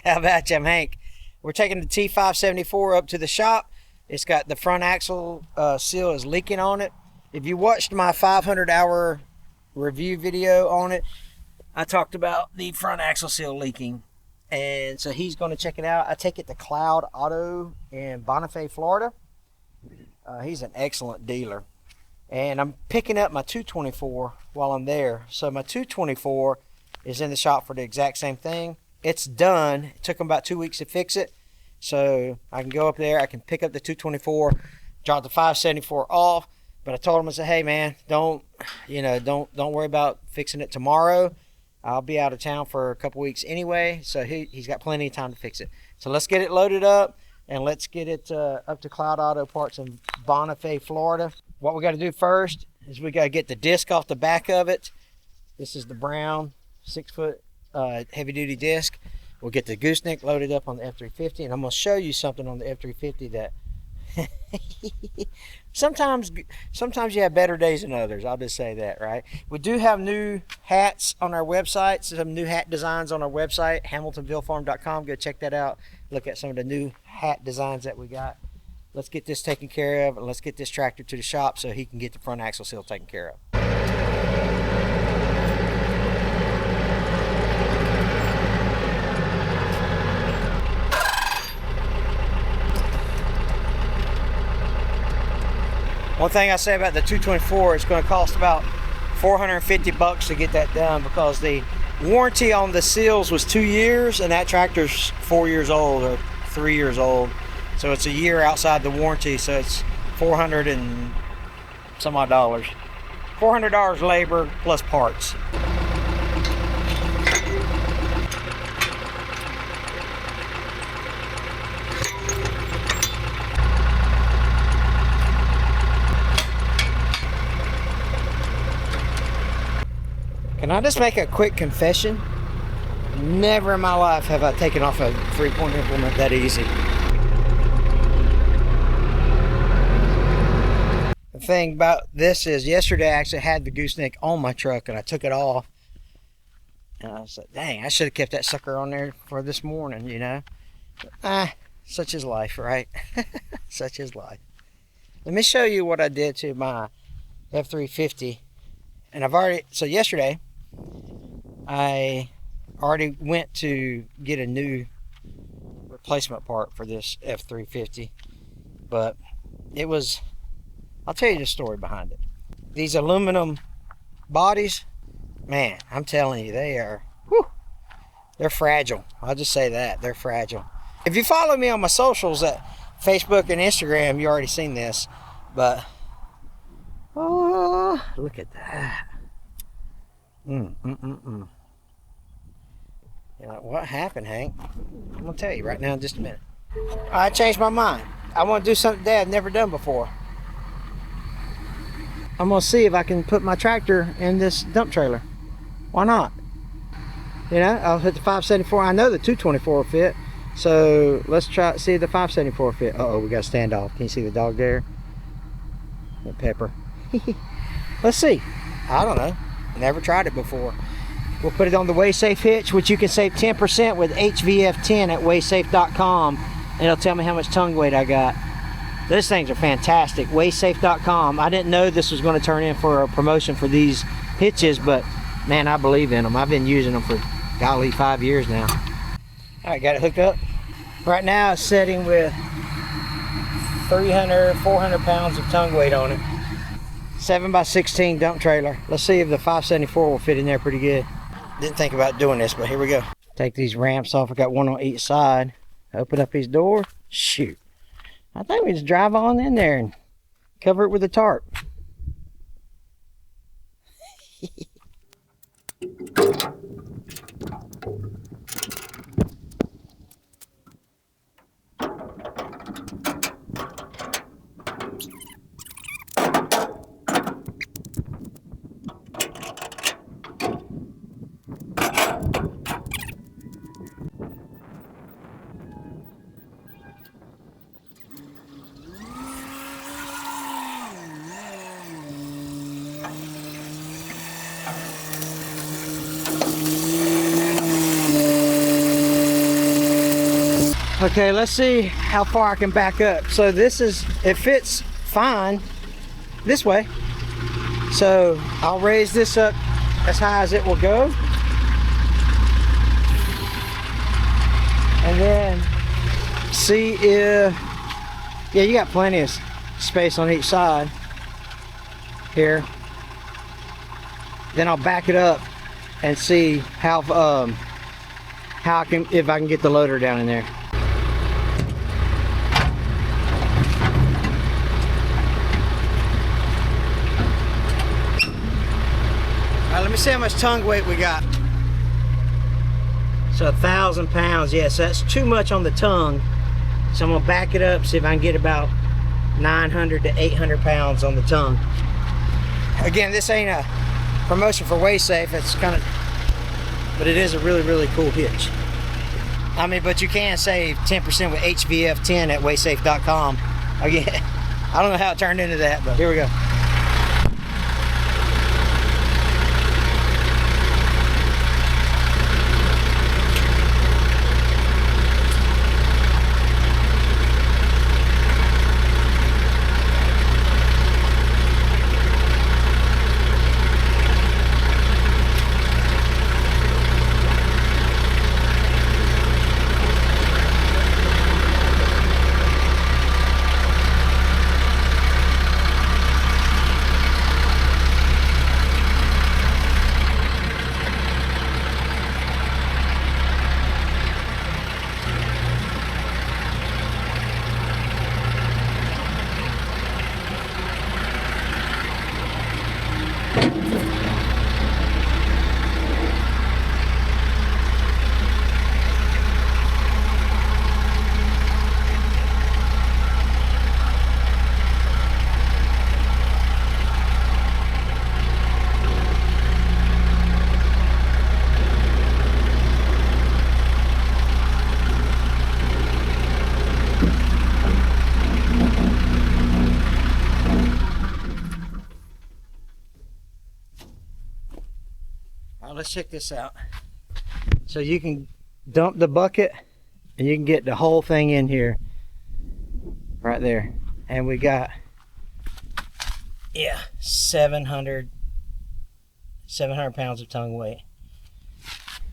How about you, I'm Hank? We're taking the T574 up to the shop. It's got the front axle seal is leaking on it. If you watched my 500-hour review video on it, I talked about the front axle seal leaking. And so he's going to check it out. I take it to Cloud Auto in Bonifay, Florida. He's an excellent dealer. And I'm picking up my 224 while I'm there. So my 224 is in the shop for the exact same thing. It's done. It took them about 2 weeks to fix it. So I can go up there. I can pick up the 224, drop the 574 off. But I told him, I said, hey man, don't worry about fixing it tomorrow. I'll be out of town for a couple weeks anyway. So he's got plenty of time to fix it. So let's get it loaded up and let's get it up to Cloud Auto Parts in Bonifay, Florida. What we got to do first is we got to get the disc off the back of it. This is the brown 6-foot heavy duty disc. We'll get the gooseneck loaded up on the F350, and I'm going to show you something on the F350 that sometimes you have better days than others. I'll just say that, right? We do have new hats on our website, some new hat designs on our website, hamiltonvillefarm.com. Go check that out. Look at some of the new hat designs that we got. Let's get this taken care of, and let's get this tractor to the shop so he can get the front axle seal taken care of. One thing I say about the 224, it's going to cost about $450 to get that done because the warranty on the seals was 2 years, and that tractor's 4 years old or 3 years old. So it's a year outside the warranty, so it's $400 and some odd dollars. $400 labor plus parts. Can I just make a quick confession? Never in my life have I taken off a 3-point implement that easy. The thing about this is yesterday I actually had the gooseneck on my truck and I took it off. And I was like, dang, I should have kept that sucker on there for this morning, you know. Such is life, right? Such is life. Let me show you what I did to my F350. And so yesterday, I already went to get a new replacement part for this F350, but I'll tell you the story behind it. These aluminum bodies, man, I'm telling you, they're fragile. I'll just say that, they're fragile. If you follow me on my socials at Facebook and Instagram, you already seen this, but oh, look at that. You know, what happened, Hank? I'm gonna tell you right now in just a minute. I changed my mind. I want to do something Dad never done before. I'm gonna see if I can put my tractor in this dump trailer. Why not? You know, I'll hit the 574. I know the 224 will fit, so let's try see if the 574 will fit. Uh-oh, we got a standoff. Can you see the dog there? The Pepper. Let's see. I don't know. Never tried it before. We'll put it on the WaySafe hitch, which you can save 10% with HVF10 at waysafe.com. And it'll tell me how much tongue weight I got. Those things are fantastic. Waysafe.com. I didn't know this was going to turn in for a promotion for these hitches, but man, I believe in them. I've been using them for, golly, 5 years now. All right, got it hooked up. Right now it's setting with 300, 400 pounds of tongue weight on it. 7x16 dump trailer. Let's see if the 574 will fit in there pretty good. Didn't think about doing this, but here we go. Take these ramps off. I got one on each side. Open up his door. Shoot. I think we just drive on in there and cover it with a tarp. Okay, let's see how far I can back up. So it fits fine this way. So I'll raise this up as high as it will go. And then see if, yeah, you got plenty of space on each side here. Then I'll back it up and see how if I can get the loader down in there. All right, let me see how much tongue weight we got. So 1,000 pounds, yes, that's too much on the tongue. So I'm gonna back it up, see if I can get about 900 to 800 pounds on the tongue. Again, this ain't a promotion for Weigh Safe, it's kind of, but it is a really, really cool hitch. I mean, but you can save 10% with HVF10 at weightsafe.com. Again, I don't know how it turned into that, but here we go. Let's check this out. So you can dump the bucket and you can get the whole thing in here right there, and we got, yeah, 700 pounds of tongue weight,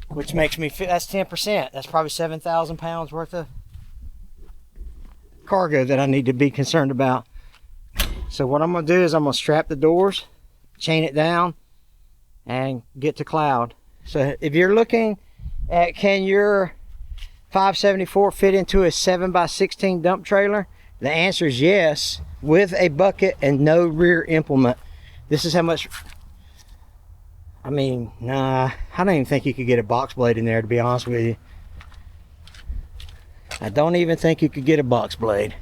which makes me feel that's 10%. That's probably 7,000 pounds worth of cargo that I need to be concerned about. So what I'm gonna do is I'm gonna strap the doors, chain it down, and get to cloud. So if you're looking at can your 574 fit into a 7x16 dump trailer, the answer is yes, with a bucket and no rear implement. This is how much, I mean, nah, I don't even think you could get a box blade in there, to be honest with you. I don't even think you could get a box blade.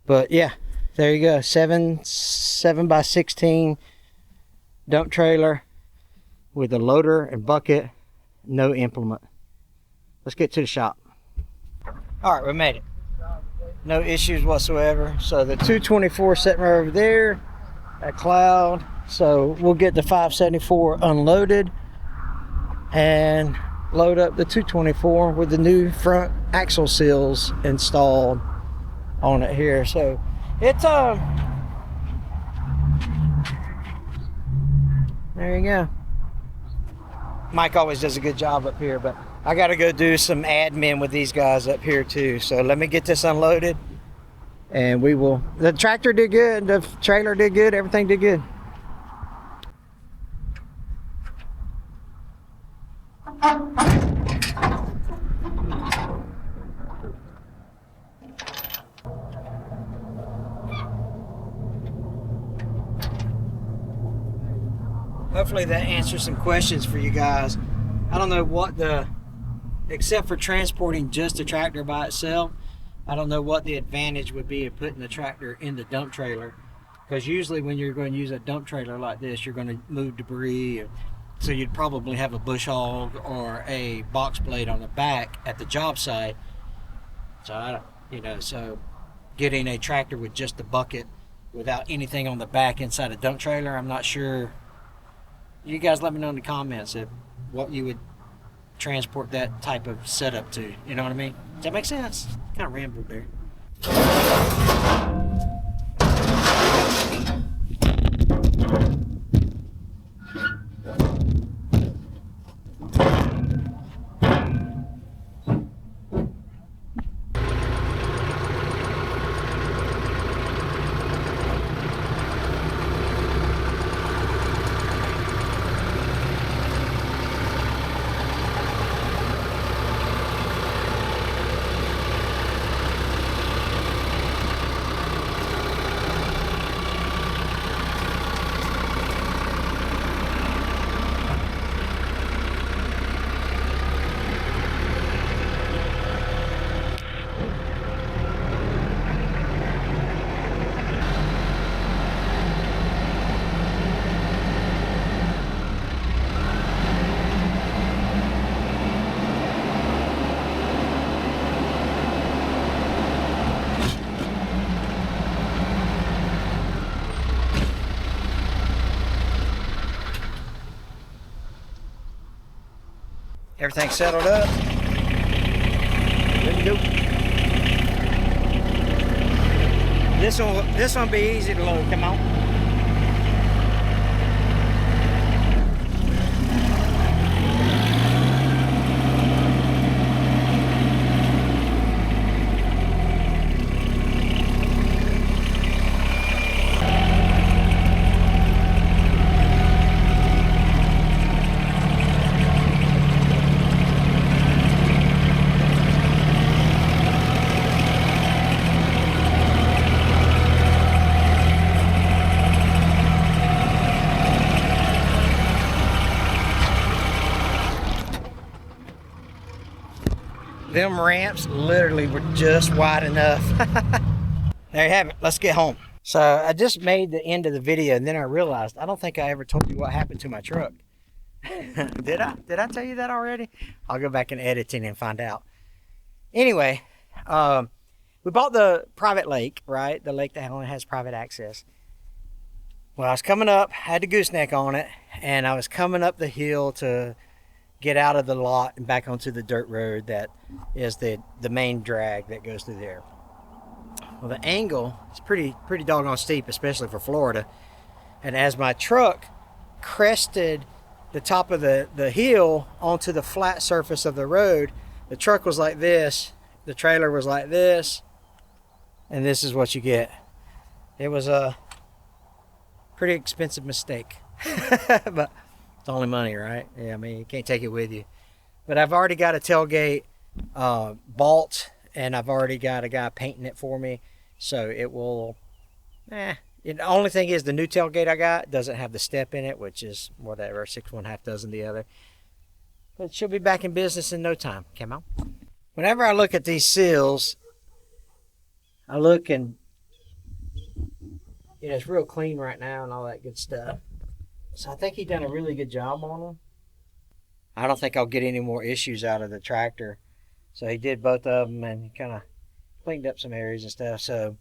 But yeah, there you go, 7x16 dump trailer with a loader and bucket, no implement. Let's get to the shop. All right, we made it. No issues whatsoever. So the 224 sitting right over there at cloud. So we'll get the 574 unloaded and load up the 224 with the new front axle seals installed on it here. So it's there you go. Mike always does a good job up here, but I got to go do some admin with these guys up here too. So let me get this unloaded and we will. The tractor did good, the trailer did good, everything did good. Hopefully that answers some questions for you guys. I don't know what except for transporting just a tractor by itself, I don't know what the advantage would be of putting the tractor in the dump trailer. Because usually when you're going to use a dump trailer like this, you're going to move debris. So you'd probably have a bush hog or a box blade on the back at the job site. So, so getting a tractor with just a bucket without anything on the back inside a dump trailer, I'm not sure. You guys let me know in the comments what you would transport that type of setup to. You know what I mean? Does that make sense? Kind of rambled there. Everything settled up. Good to go. This one will be easy to load. Come on. Them ramps literally were just wide enough. There you have it. Let's get home. So I just made the end of the video, and then I realized I don't think I ever told you what happened to my truck. Did I? Did I tell you that already? I'll go back in editing and find out. Anyway, we bought the private lake, right? The lake that only has private access. Well, I was coming up, had the gooseneck on it, and I was coming up the hill to get out of the lot and back onto the dirt road that is the main drag that goes through there. Well, the angle is pretty doggone steep, especially for Florida. And as my truck crested the top of the hill onto the flat surface of the road, the truck was like this, the trailer was like this, and this is what you get. It was a pretty expensive mistake. But it's only money, right? Yeah, I mean, you can't take it with you. But I've already got a tailgate bolt, and I've already got a guy painting it for me. So it will, the only thing is the new tailgate I got doesn't have the step in it, which is whatever, 6 1/2 dozen the other. But she'll be back in business in no time. Come on. Whenever I look at these seals, I look and, it's real clean right now and all that good stuff. So I think he done a really good job on them. I don't think I'll get any more issues out of the tractor. So he did both of them and kind of cleaned up some areas and stuff. So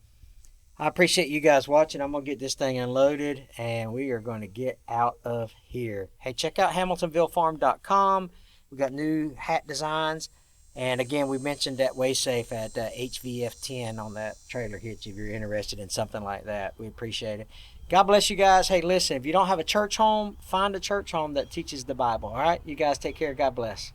I appreciate you guys watching. I'm going to get this thing unloaded and we are going to get out of here. Hey, check out HamiltonvilleFarm.com. We got new hat designs. And again, we mentioned that WaySafe at HVF10 on that trailer hitch if you're interested in something like that. We appreciate it. God bless you guys. Hey, listen, if you don't have a church home, find a church home that teaches the Bible. All right? You guys take care. God bless.